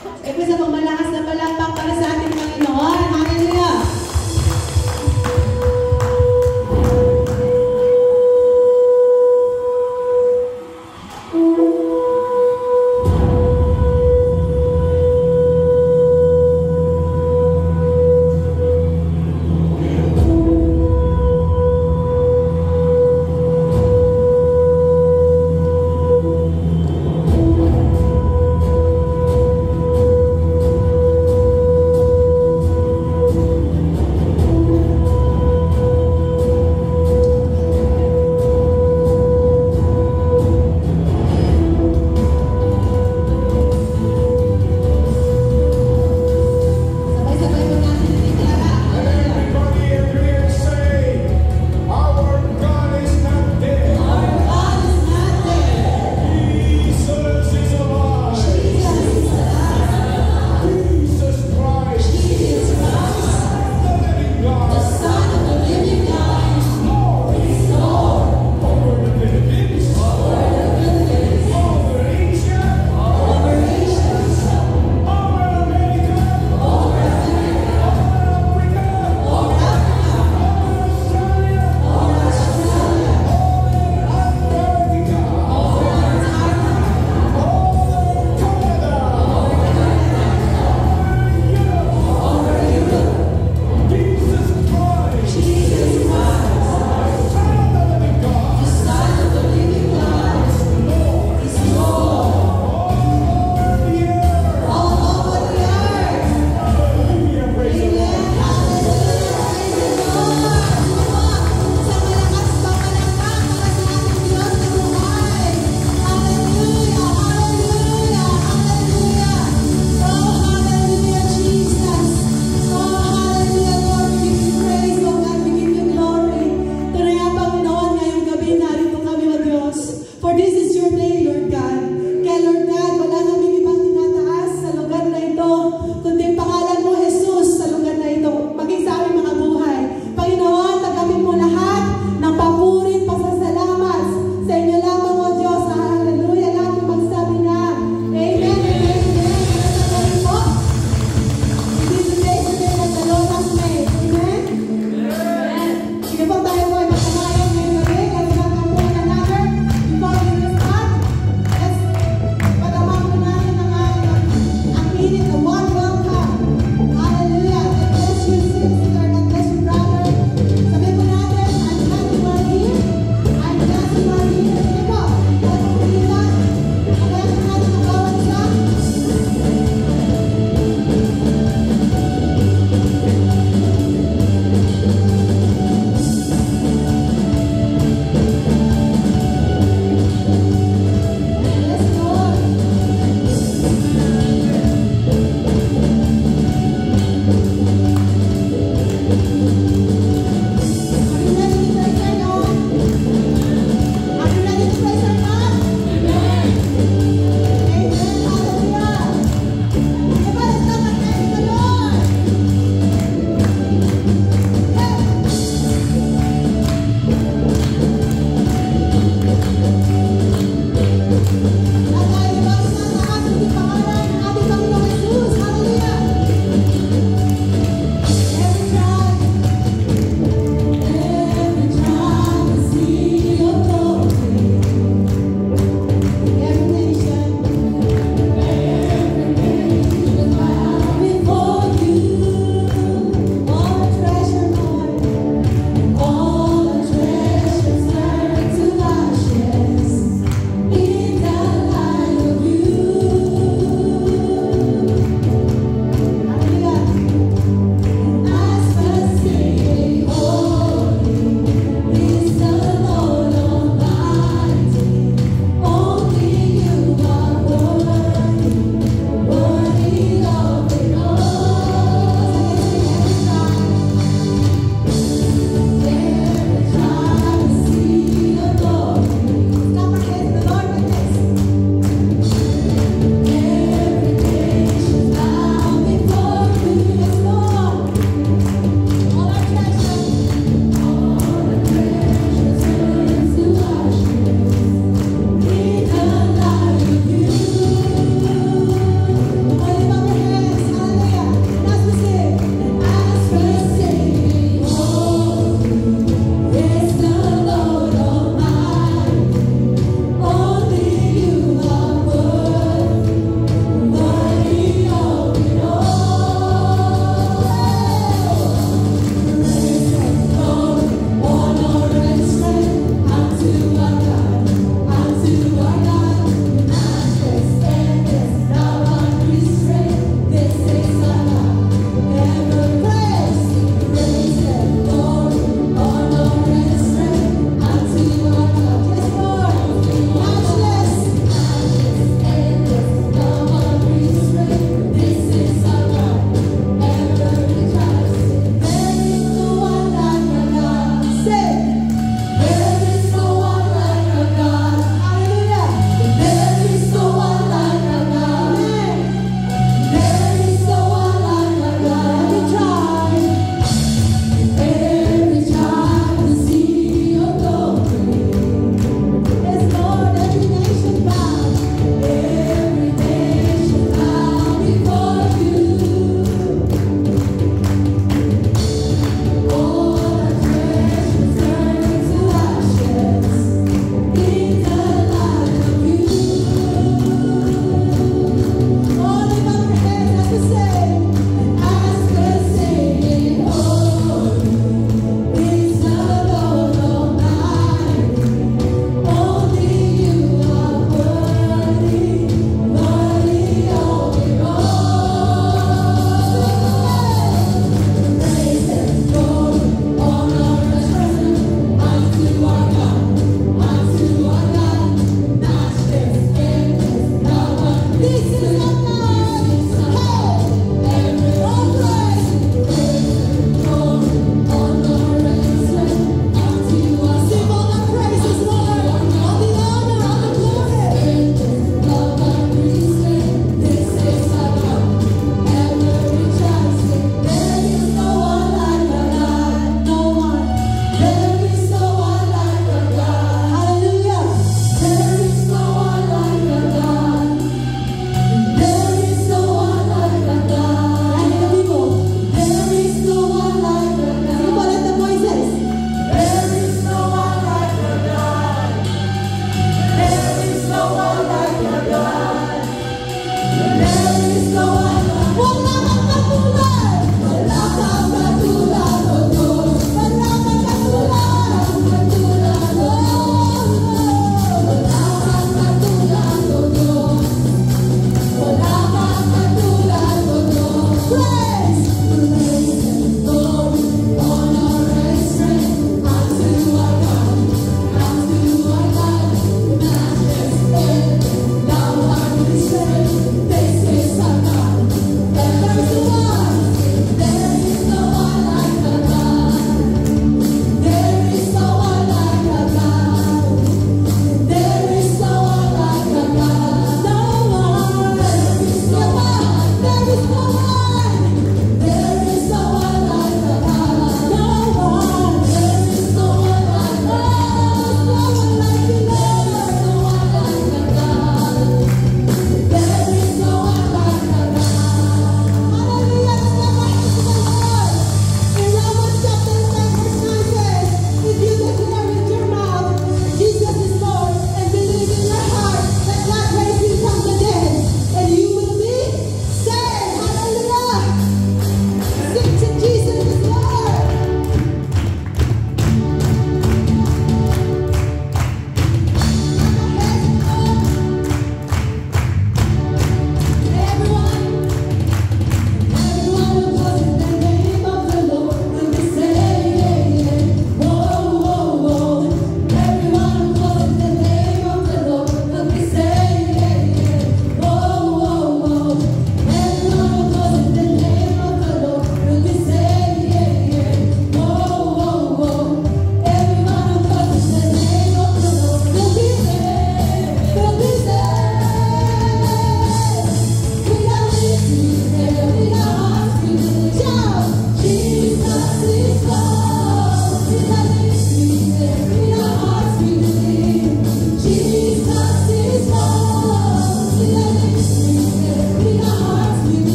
E po sa pamalakas na palakpak para sa ating Panginoon. Hallelujah!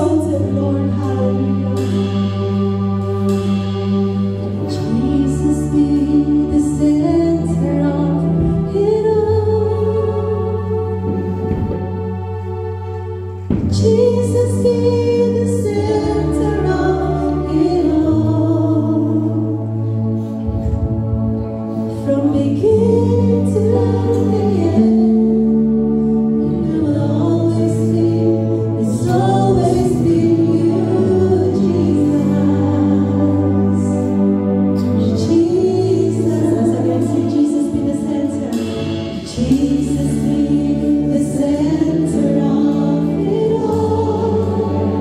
exalted, Lord. Hallelujah. Jesus be the center of it all. Jesus be the center of it all. From beginning to the end. Jesus be the center of it all.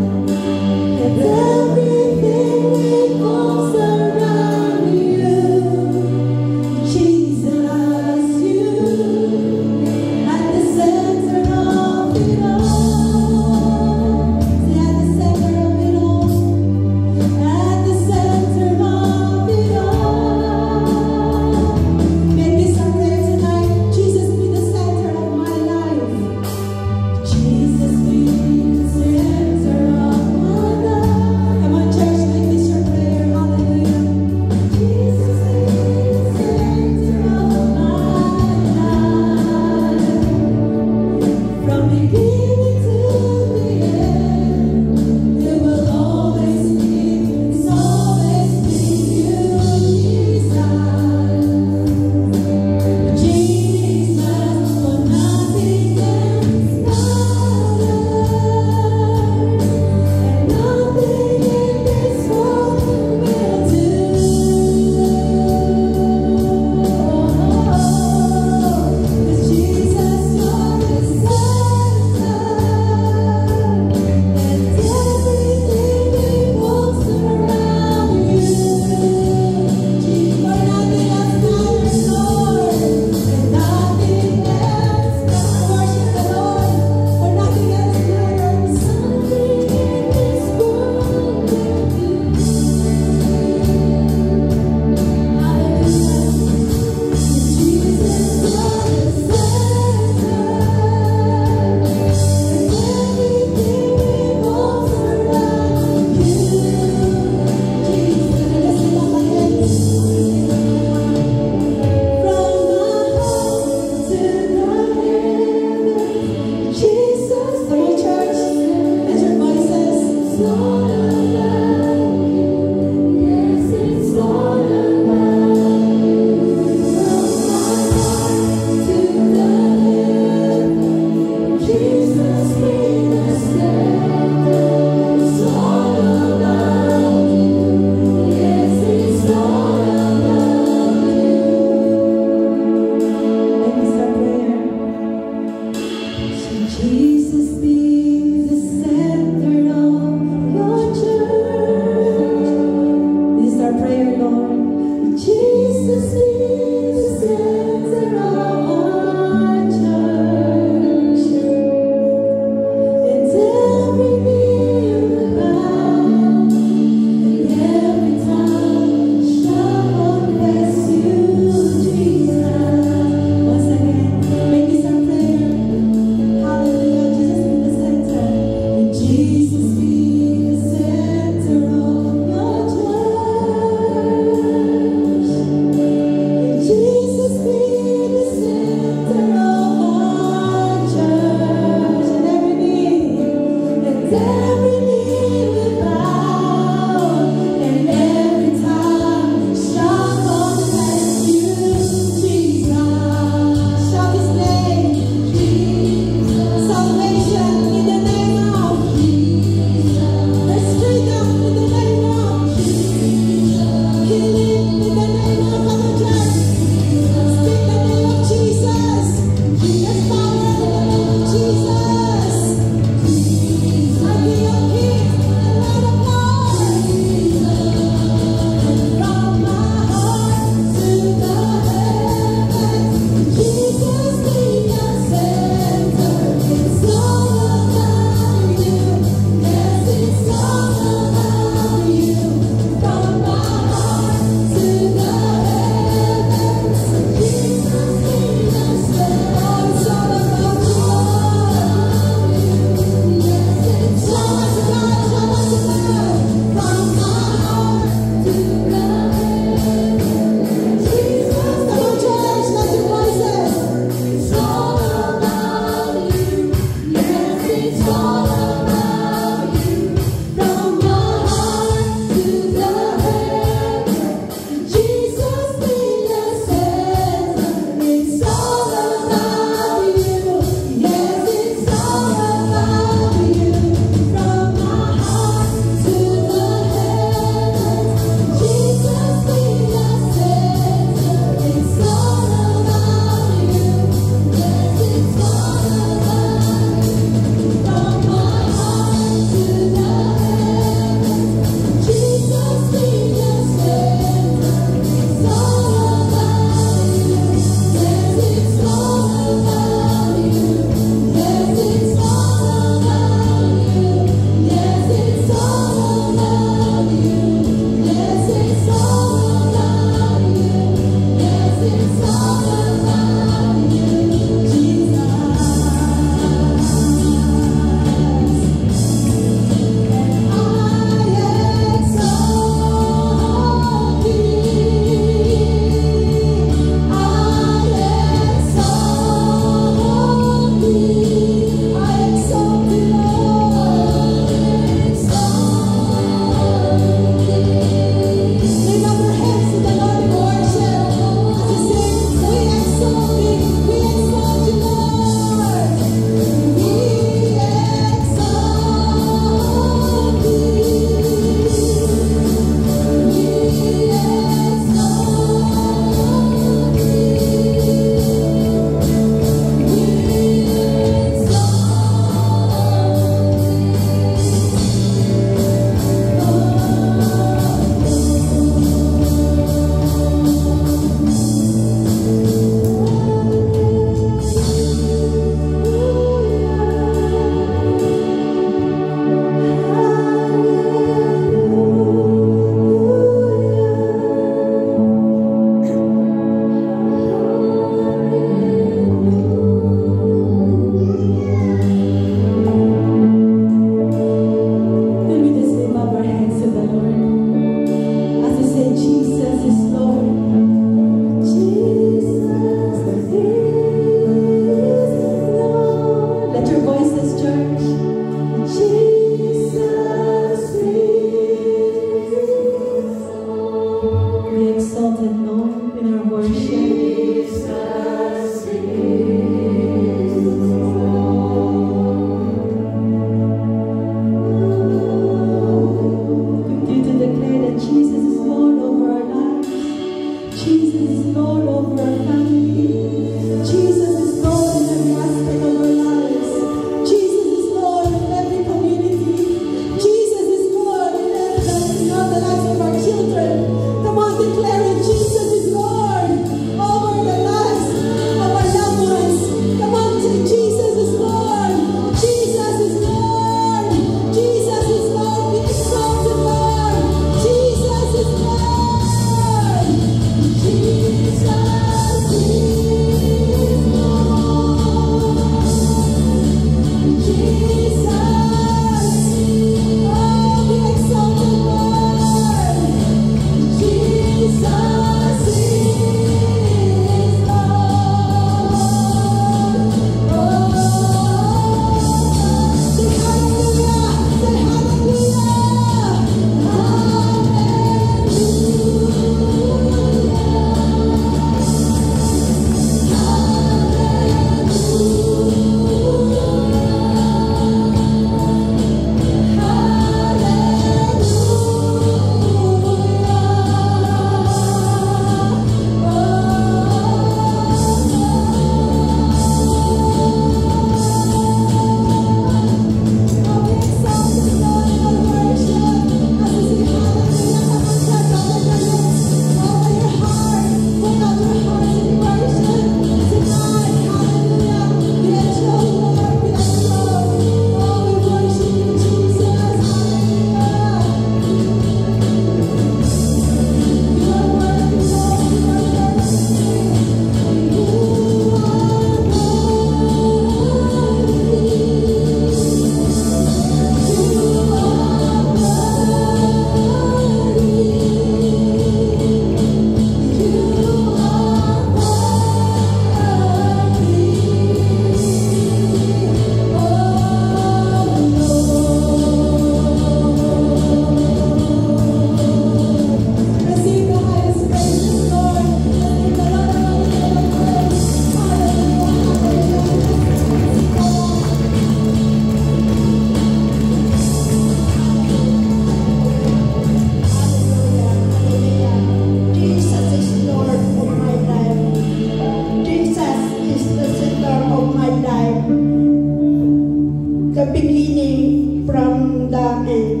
beginning from the end.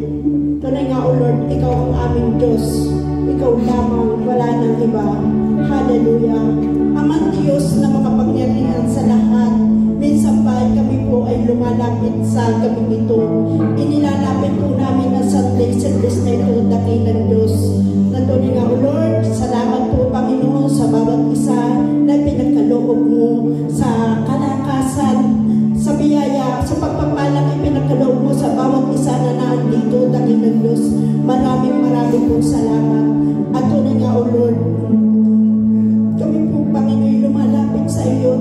Tunay nga, O Lord, Ikaw ang aming Diyos. Ikaw lamang, wala nang iba. Hallelujah. Amang Diyos na makapangyarihan sa lahat. Minsan pa kami po ay lumalapit sa gabi ito. Inilalapit po namin ang Sunday service na ito, dakilang Diyos. Tunay nga, O Lord, salamat po, Panginoon, sa bawat isa na pinagkaloob mo sa kalakasan, sa biyaya, sa pagpapalang ipinagkaloob mo sa bawat isa na naandito, dakilang Diyos. Maraming pong salamat. At tunay nga, O Lord, kami po, Panginoon, lumalapit sa iyo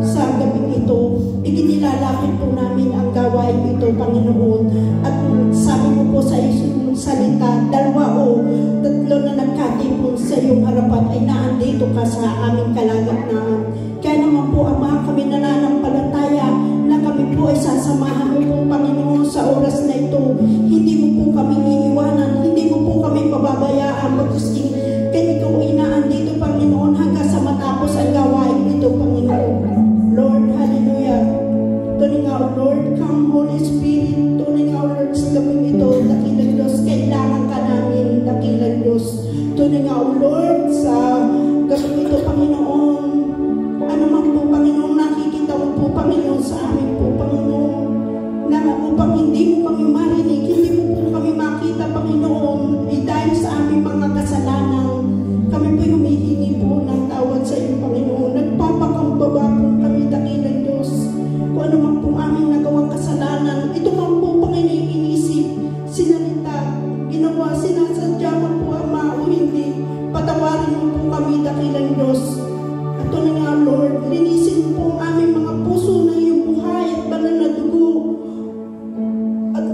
sa gabing ito. Iginilalapit po namin ang gawain ito, Panginoon. At sabi mo po sa iyong salita, 2 o 3 na nagkatipon sa iyong harapan ay naandito ka sa aming kalagitnaan. Kaya naman po, Ama, kami nananampalataya na kami po ay sasamahan mo po, Panginoon, sa oras na ito. Hindi mo po kami iiwanan, hindi mo po kami pababayaan, magkusting kaya ikaw inaandito, Panginoon, hanggang sa matapos ang gawain ito, Panginoon. Lord, hallelujah. Tunay nga, Lord, come Holy Spirit. Tunay nga, Lord, sa gabing ito, dakilang Diyos, kailangan ka namin, dakilang Diyos. Tunay nga, Lord, sa gabing ito, Panginoon, ano man po, Panginoon, nakikita mo po, Panginoon, sa amin po, Panginoon, na upang hindi mo kami marinig, hindi mo po kami makita, Panginoon, dahil sa aming mga kasalanan, kami po humihingi po ng tawad sa iyo, Panginoon. Nagpapakambaba po kami, dakilang Diyos. Kung ano man po aming nagawang kasalanan, ito man po, Panginoon, inisip, sinalita, ginawa, sinasadya man po, Ama, o hindi. Patawarin mo po kami, dakilang Diyos. At tunay nga, Lord, linisin po ang aming mga puso na iyong buhay at banal na dugo. At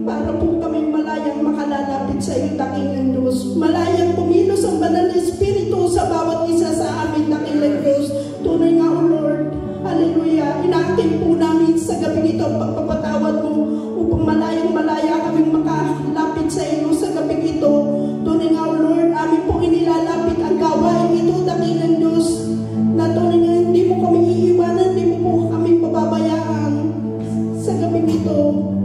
para po kami malayang makalalapit sa iyo, dakilang Diyos. Malayang pumilos ang banal na Espiritu sa bawat isa sa amin, dakilang Diyos. Tunay nga, O Lord, hallelujah. Inaakit po namin sa gabi ito ang pagpapatawad mo upang malayang malaya kaming makalapit sa iyo sa gabi ito. Tunay nga, O Lord, amin po inilalapit ang gawain ito, dakilang Diyos. Na tunay nga, hindi mo kami iiwanan, hindi mo po kami pababayaan sa gabi ito.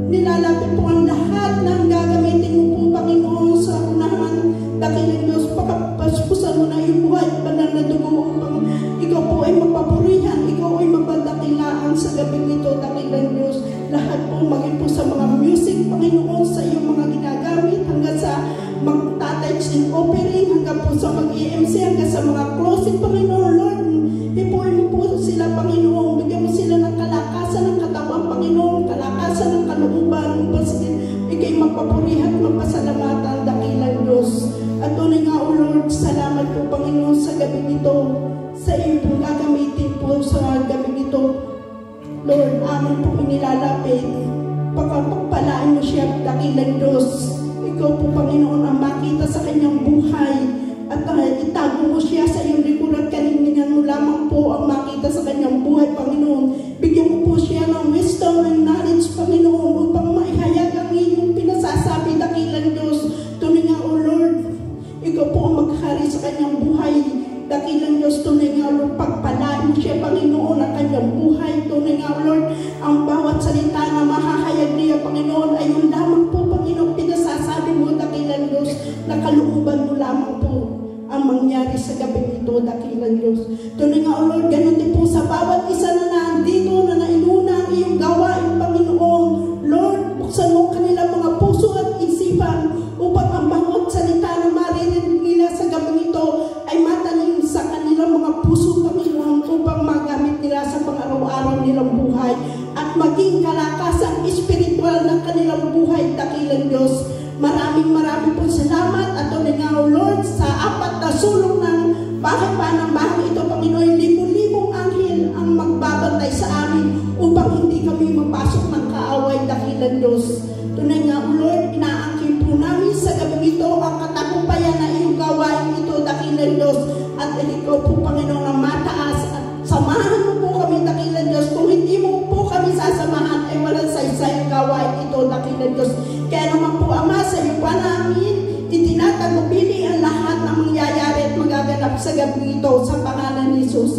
Nilalapit po ang lahat ng gagamitin mo po, Panginoon, sa unahan, dakilang Diyos. Pakapaspusan mo na yung buhay at banal na dugo upang ikaw po ay mapapurihan, ikaw ay mapadakilaan sa gabi ito, dakilang Diyos. Lahat po, maging po sa mga music, Panginoon, sa iyong mga ginagamit, hanggang sa mag-touch and offering, hanggang po sa mag-EMC, hanggang sa mga closing, Panginoon, Lord. Ipuin mo po sila, Panginoon. Bigyan mo sila ng kalakasan ng katawan, Panginoon, kalakasan ng kalooban, ikay magpapurihan, magpasalamatan, dakilang Diyos. At tunay nga, O Lord, salamat po, Panginoon, sa gabi ito, sa iyong pong gagamitin po sa gabi ito. Lord, amin po inilalapit, pagpapalaan mo siya, dakilang Diyos. Ikaw po, Panginoon, ang makita sa kanyang buhay at itago mo siya sa iyong likuran, kaninginan mo lamang po ang makita sa kanyang buhay, Panginoon. Bigyan mo po siya ng wisdom and knowledge, Panginoon, upang maihayag ang iyong pinasasabi, dakilang Diyos. Tunay nga, O Lord, ikaw po ang maghari sa kanyang buhay, dakilang Diyos. Tunay nga, Lord, pagpalain mo siya, Panginoon, ang kanyang buhay. Tunay nga, Lord, ang bawat salita na mahahayag niya, Panginoon, ay yun lamang po, Panginoon, pinasasabi mo, dakilang Diyos, na kalooban mo lamang po ang mangyari sa gabi ito, dakilang Diyos. Tunay nga, O Lord, ganun din po sa bawat isa na nandito, na nainuna ang iyong gawain, Panginoon. Lord, buksan mo kanilang mga puso at isipan upang ang bawat salita na marinig nila sa gabi ito ay matanim sa kanilang mga puso, Panginoon, upang magamit nila sa pang-araw-araw nilang buhay at maging kalakasang espiritual ng kanilang buhay, dakilang Diyos. Maraming po salamat at tunay nga, O Lord, sa apat na sulong ng bahay pa ng bahay ito, Panginoon, libo-libong anghel ang magbabantay sa amin upang hindi kami mapasok ng kaaway, dakilang Diyos. Tunay nga, O Lord, inaangkin po namin sa gabi ito ang katagumpayan na iyong gawain ito, dakilang Diyos. At ikaw po, Panginoon, ang mataas at samahan mo po kami, dakilang Diyos. Kung hindi mo po kami sasamahan, ay walang saysay ang gawain ito, dakilang Diyos. Kaya naman po, Ama, sa iyo pa namin itinatagupili ang lahat ng mangyayari at magaganap sa gabi ito sa pangalan ni Jesus.